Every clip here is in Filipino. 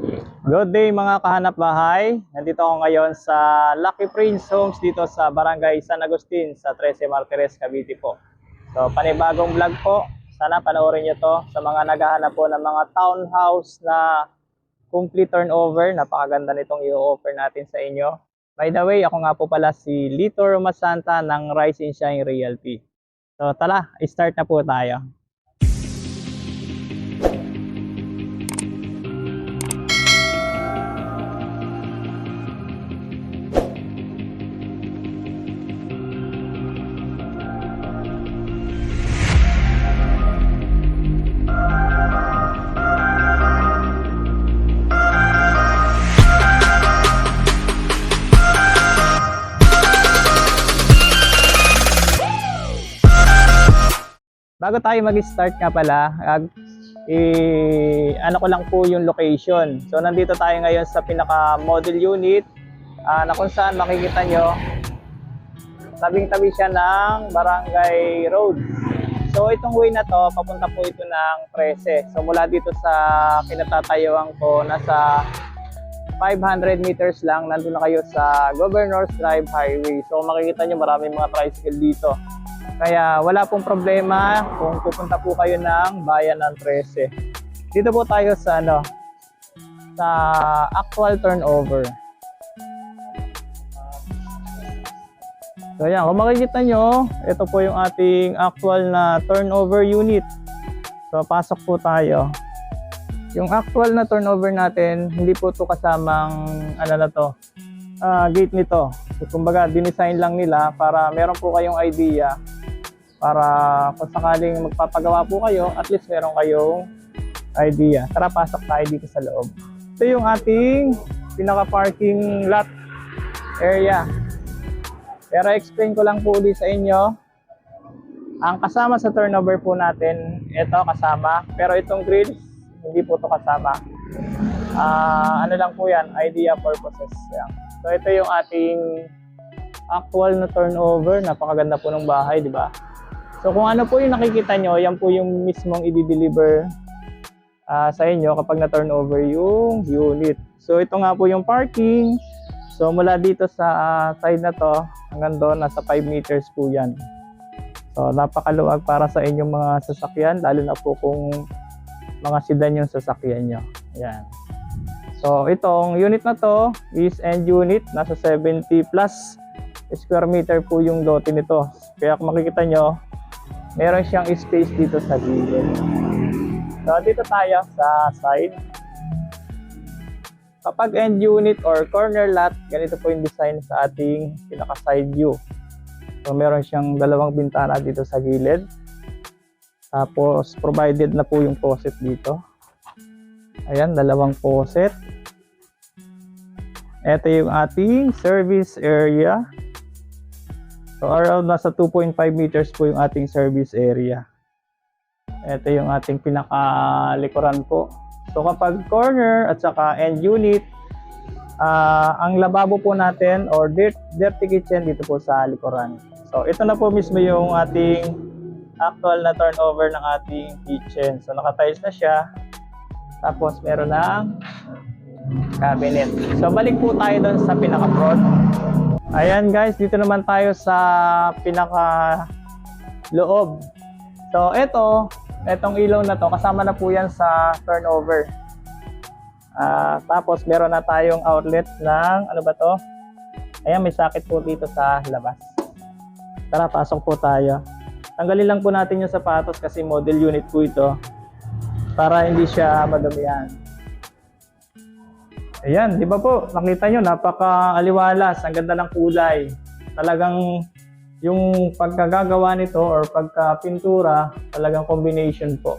Good day mga kahanap bahay. Nandito ako ngayon sa Lucky Prince Homes dito sa Barangay San Agustin sa 13 Martires, Cavite po. So panibagong vlog po. Sana panoorin nyo to sa mga naghahanap po ng mga townhouse na complete turnover. Napakaganda nitong i-offer natin sa inyo. By the way, ako nga po pala si Lito Romasanta ng Rise and Shine Realty. So tara, start na po tayo. Bago tayo mag-start nga pala, ano ko lang po yung location. So nandito tayo ngayon sa pinaka model unit na kung saan makikita nyo tabing-tabi siya ng Barangay Road. So itong way na to, papunta po ito ng 13. So mula dito sa kinatatayuan ko, nasa 500 meters lang, nandun na kayo sa Governor's Drive Highway. So makikita nyo maraming mga tricycle dito. Kaya wala pong problema kung pupunta po kayo ng Bayan ng 13. Dito po tayo sa sa actual turnover. So yan, kung makikita nyo, ito po yung ating actual na turnover unit. So pasok po tayo. Yung actual na turnover natin, hindi po ito kasamang gate nito. So, kumbaga, dinesign lang nila para meron po kayong idea. Para kung sakaling magpapagawa po kayo, at least meron kayong idea. Tara, pasok tayo dito sa loob. Ito yung ating pinaka-parking lot area. Pero explain ko lang po ulit sa inyo. Ang kasama sa turnover po natin, ito kasama. Pero itong grills, hindi po ito kasama. Ano lang po yan, idea purposes. Yan. So ito yung ating actual na turnover. Napakaganda po ng bahay, di ba? So kung ano po yung nakikita nyo, yan po yung mismong i-deliver sa inyo kapag na-turnover yung unit. So ito nga po yung parking. So mula dito sa side na to, hanggang doon, nasa 5 meters po yan. So napakaluwag para sa inyong mga sasakyan, lalo na po kung mga sedan yung sasakyan nyo. Yan. So itong unit na to is end unit, nasa 70 plus square meter po yung lote nito. Kaya kung makikita nyo, meron siyang space dito sa gilid. So dito tayo sa side. Kapag end unit or corner lot, ganito po yung design sa ating pinaka side view. So meron siyang dalawang bintana dito sa gilid. Tapos provided na po yung faucet dito. Ayan, dalawang faucet. Ito yung ating service area. So around nasa 2.5 meters po yung ating service area. Ito yung ating pinakalikuran po. So kapag corner at saka end unit, ang lababo po natin or dirty kitchen dito po sa likuran. So ito na po mismo yung ating actual na turnover ng ating kitchen. So naka-tiles na siya. Tapos meron ng cabinet. So balik po tayo doon sa pinaka-front. Ayan guys, dito naman tayo sa pinaka-loob. So etong ilaw na to, kasama na po yan sa turnover. Tapos meron na tayong outlet ng, ano ba to? Ayan, may socket po dito sa labas. Tara, pasok po tayo. Tanggalin lang po natin yung sapatos kasi model unit po ito para hindi siya madumihan. Ayan, di ba po? Nakita nyo, napaka-aliwalas. Ang ganda ng kulay. Talagang yung pagkagagawa nito or pagka-pintura, talagang combination po.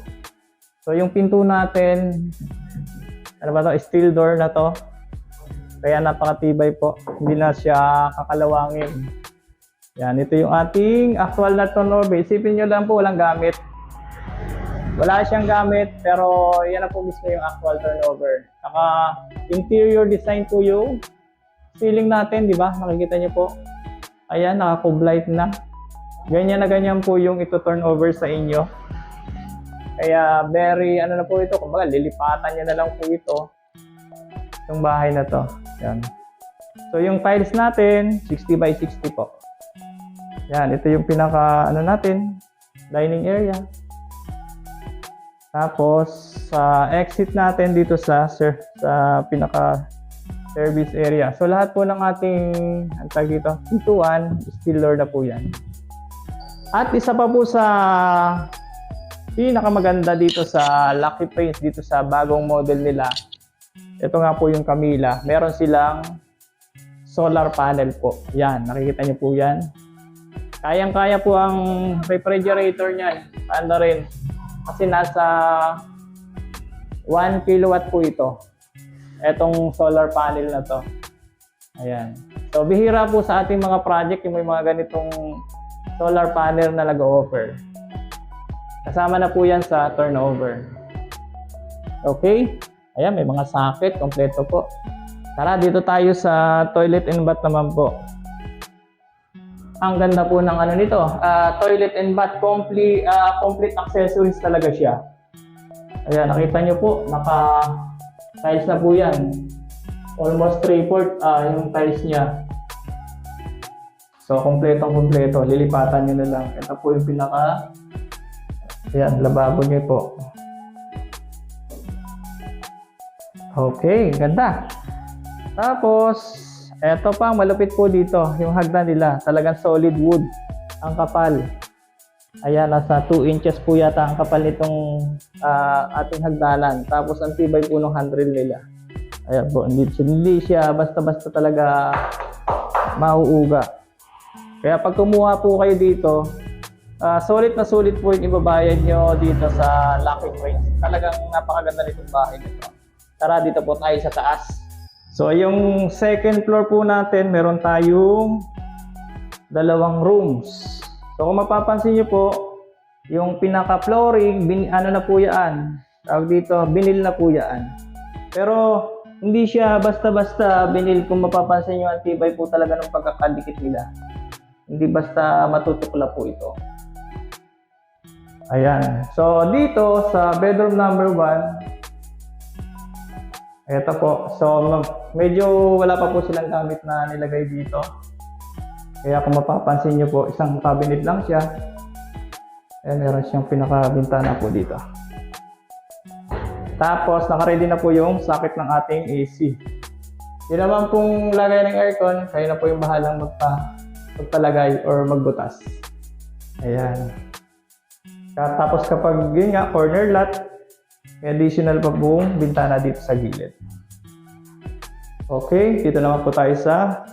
So yung pinto natin, ano ba to? Steel door na to. Kaya napakatibay po. Hindi na siya kakalawangin. Yan, ito yung ating actual na turnover. Isipin nyo lang po, walang gamit. Wala siyang gamit, pero yan na po mismo yung actual turnover. Saka interior design po yung ceiling natin, di ba? Makikita niyo po. Ayan, naka-cube na. Ganyan na ganyan po yung ito turnover sa inyo. Kaya very ano na po ito, kumbaga lilipatan niyo na lang po ito. Itong bahay na to. Yan. So yung tiles natin, 60 by 60 po. Yan, ito yung pinaka ano natin, dining area. Tapos sa exit natin dito sa pinaka service area. So lahat po ng ating antag dito, pintuan, steel door na po yan. At isa pa po sa pinakamaganda dito sa Lucky Prince, dito sa bagong model nila. Ito nga po yung Camila. Meron silang solar panel po. Yan, nakikita niyo po yan. Kayang-kaya po ang refrigerator niya. Ano rin, kasi nasa 1 kilowatt po ito. Etong solar panel na to. Ayan. So, bihira po sa ating mga project yung may mga ganitong solar panel na nag-o-offer. Kasama na po yan sa turnover. Okay? Ayan, may mga socket. Kompleto po. Tara, dito tayo sa toilet and bath naman po. Ang ganda po ng ano nito. Toilet and bath. Complete accessories talaga siya. Ayan, nakita nyo po. Naka-tiles na po yan. Almost 3/4 yung tiles niya. So, kompleto. Lilipatan nyo na lang. Ito po yung pinaka... Ayan, lababo nyo po. Okay, ganda. Tapos, eto pang malupit po dito. Yung hagdan nila, talagang solid wood. Ang kapal. Ayan, nasa 2 inches po yata ang kapal nitong ating hagdanan. Tapos, ang tibay po ng handrail nila. Ayan po, hindi siya basta-basta talaga mauuga. Kaya pag kumuha po kayo dito, solid na solid po yung ibabayad nyo dito sa Lucky Prince. Talagang napakaganda nitong bahay nito. Tara, dito po tayo sa taas. So, yung second floor po natin, meron tayong 2 rooms. So, kung mapapansin nyo po, yung pinaka-flooring, ano na po yan. Tawag dito, binil na po yan. Pero, hindi siya basta-basta binil. Kung mapapansin nyo, ang tibay po talaga ng pagkakadikit nila. Hindi basta matutukla po ito. Ayan. So, dito sa bedroom number 1, ito po. So, medyo wala pa po silang gamit na nilagay dito. Kaya kung mapapansin nyo po, isang cabinet lang siya. Ayan, meron siyang pinaka-bintana po dito. Tapos, naka-ready na po yung socket ng ating AC. Yun naman pong lagay ng aircon, kayo na po yung bahalang magpalagay or magbutas. Ayan. Tapos kapag yun nga, corner lot, may additional pa pong bintana dito sa gilid. Okay, dito naman po tayo sa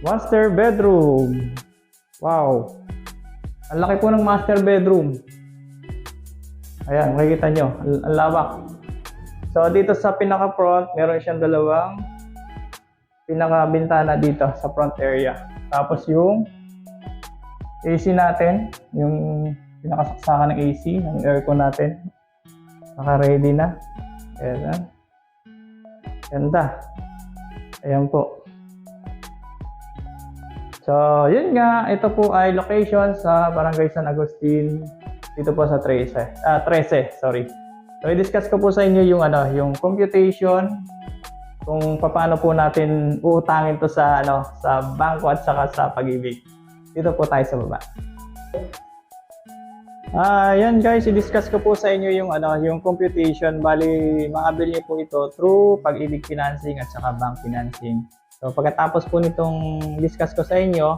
master bedroom. Wow! Ang laki po ng master bedroom. Ayan, makikita nyo, ang lawak. So dito sa pinaka-front, meron siyang 2 pinaka-bintana dito sa front area. Tapos yung AC natin, yung pinakasaksakan ng AC, ng aircon natin. Naka-ready na. Ayan. Ganda. Ayan po. So, yun nga. Ito po ay location sa Barangay San Agustin. Dito po sa 13. Sorry. So, i-discuss ko po sa inyo yung yung computation, kung paano po natin uutangin to sa sa bangko at saka sa Pag-ibig. Dito po tayo sa baba. Yan guys, i-discuss ko po sa inyo yung yung computation. Bali, maabil niyo po ito through Pag-ibig Financing at saka bank financing. So pagkatapos po nitong discuss ko sa inyo,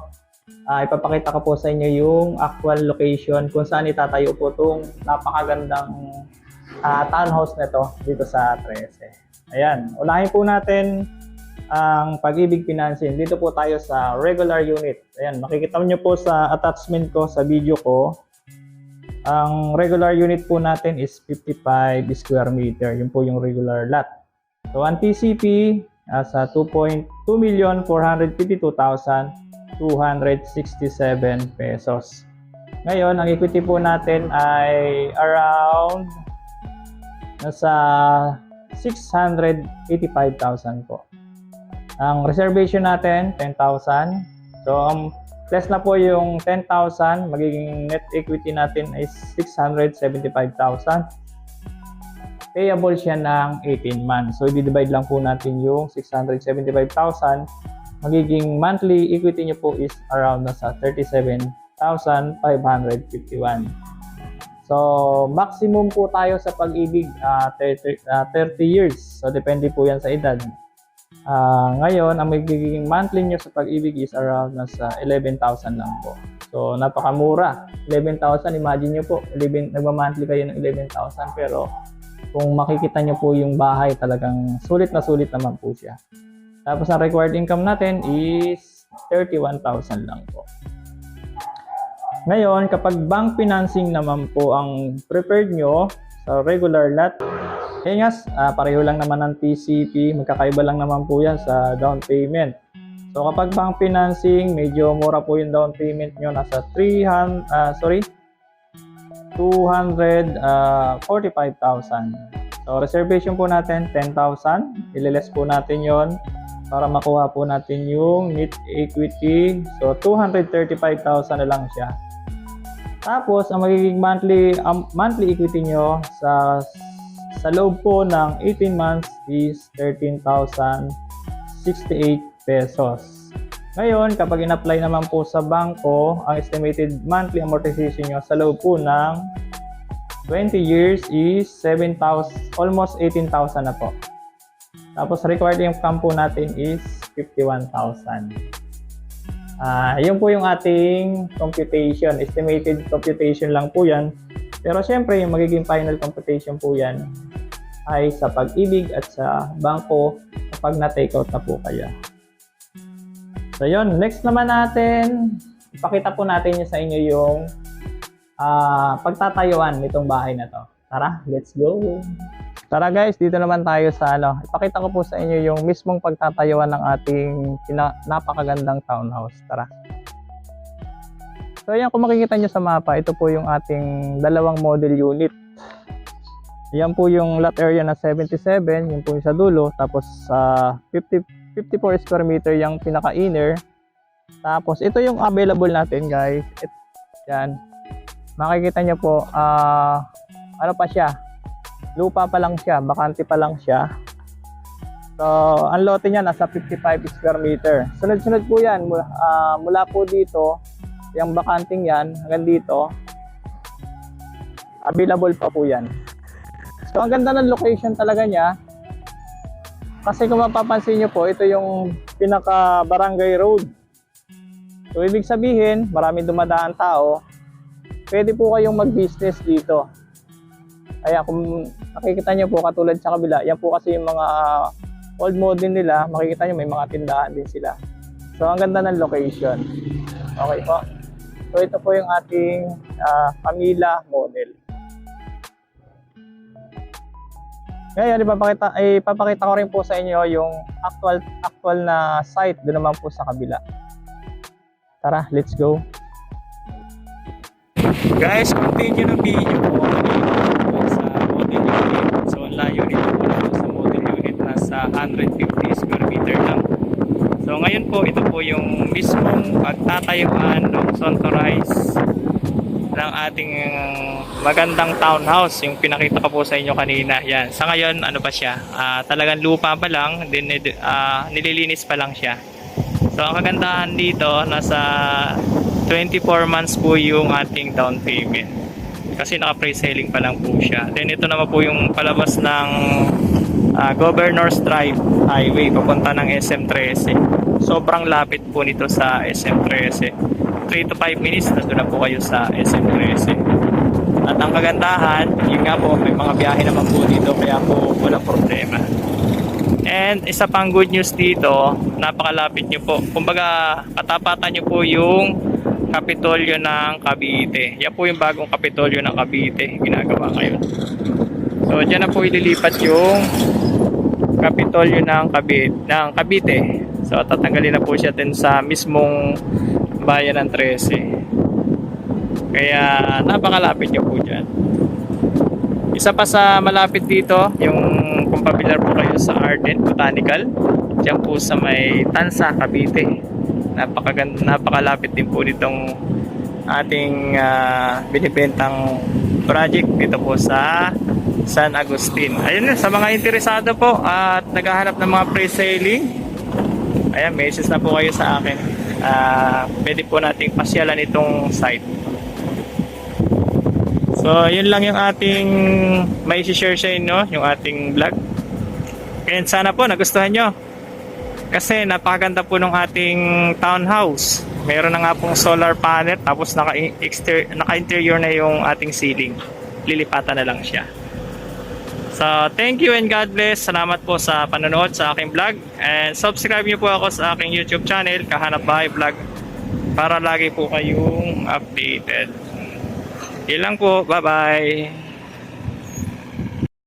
ipapakita ko po sa inyo yung actual location kung saan itatayo po itong napakagandang townhouse nito dito sa 13. Ayan, unahin po natin ang Pag-ibig Financing. Dito po tayo sa regular unit. Ayan, makikita niyo po sa attachment ko sa video ko. Ang regular unit po natin is 55 square meter. Yun po yung regular lot. So, ang TCP sa 2,252,267 pesos. Ngayon, ang equity po natin ay around nasa 685,000 po. Ang reservation natin, 10,000. So, plus na po yung 10,000, magiging net equity natin is 675,000. payable siya ng 18 months. So, i-divide lang po natin yung 675,000. Magiging monthly equity nyo po is around nasa 37,551. So, maximum po tayo sa pag-ibig 30 years. So, depende po yan sa edad. Ngayon, ang magiging monthly nyo sa pag-ibig is around nasa 11,000 lang po. So, napakamura. 11,000, imagine nyo po, nagma-monthly kayo ng 11,000. Pero, kung makikita nyo po yung bahay, talagang sulit na sulit naman po siya. Tapos, ang required income natin is 31,000 lang po. Ngayon, kapag bank financing naman po ang prepared nyo sa regular lot, pareho lang naman ng TCP, magkakaiba lang naman po yan sa down payment. So kapag bank financing, medyo mura po yung down payment nyo, nasa 245,000. So reservation po natin, 10,000. Ililess po natin yon para makuha po natin yung net equity. So 235,000 na lang siya. Tapos, ang magiging monthly equity nyo sa loob po ng 18 months is 13,068 pesos. Ngayon, kapag in-apply naman po sa bangko, ang estimated monthly amortization nyo sa loob po ng 20 years is 7,000, almost 18,000 na po. Tapos, required income po natin is 51,000. Yun po yung ating computation. Estimated computation lang po yan. Pero syempre, yung magiging final computation po yan ay sa pag-ibig at sa bangko kapag na-take out na po kayo. So yun, next naman natin, ipakita po natin sa inyo yung pagtatayuan nitong bahay na to. Tara, let's go! Tara guys, dito naman tayo sa ipakita ko po sa inyo yung mismong pagtatayuan ng ating napakagandang townhouse. Tara. So ayan, kung makikita nyo sa mapa, ito po yung ating dalawang model unit. Yan po yung lot area na 77, yung po yung sa dulo. Tapos 54 square meter yung pinaka-inner. Tapos ito yung available natin guys. Yan. Makikita nyo po, ano pa siya? Lupa pa lang siya, bakante pa lang siya. So, ang lote niya nasa 55 square meter. Sunod-sunod po yan, mula po dito, yung bakanting yan, hanggang dito, available pa po yan. So, ang ganda ng location talaga niya. Kasi kung mapapansin nyo po, ito yung pinaka-barangay road. So, ibig sabihin, maraming dumadaan tao, pwede po kayong mag-business dito. Kaya kung nakikita nyo po katulad sa kabila, yan po kasi yung mga old model nila, makikita nyo may mga tindahan din sila. So ang ganda ng location. Okay po. So ito po yung ating Camila model. Ngayon ipapakita ko rin po sa inyo yung actual na site doon naman po sa kabila. Tara, let's go. Guys, continue ng video po. So, ang layo nito po sa model unit nasa 150 square meter lang. So, ngayon po, ito po yung mismong pagtatayuan ng Sontorize ng ating magandang townhouse. Yung pinakita ko po sa inyo kanina. Yan. Sa ngayon, ano pa siya? Talagang lupa pa lang. Then, nililinis pa lang siya. So, ang kagandahan dito, nasa 24 months po yung ating down payment. Kasi naka-pre-selling pa lang po siya. Then ito naman po yung palabas ng Governor's Drive Highway papunta ng SM13. Sobrang lapit po nito sa SM13. 3 to 5 minutes na doon na po kayo sa SM13. At ang kagandahan, yun nga po, may mga biyahe naman po dito kaya po walang problema. And isa pang good news dito, napakalapit nyo po. Kumbaga, katapatan nyo po yung Kapitolyo ng Cavite. Yan po yung bagong Kapitolyo ng Cavite. Ginagawa ngayon. So, dyan na po ililipat yung Kapitolyo ng Cavite. So, tatanggalin na po siya din sa mismong bayan ng 13. Kaya, napakalapit nyo po dyan. Isa pa sa malapit dito, yung kung pamilyar po kayo sa Arden Botanical, dyan po sa may Tansa, Cavite. Napakalapit din po nitong ating binibentang project dito po sa San Agustin. Ayun, sa mga interesado po at naghahanap ng mga pre-selling, ayan, message na po kayo sa akin. Pwede po nating pasyalan itong site. So, yun lang yung ating may share sa inyo, yung ating vlog. And sana po nagustuhan nyo. Kasi napakaganda po ng ating townhouse. Meron na nga pong solar panel, tapos naka-interior na yung ating ceiling. Lilipatan na lang siya. So, thank you and God bless. Salamat po sa panonood sa aking vlog. And subscribe niyo po ako sa aking YouTube channel, Kahanap Bahay Vlog, para lagi po kayong updated. Ilang po. Bye-bye.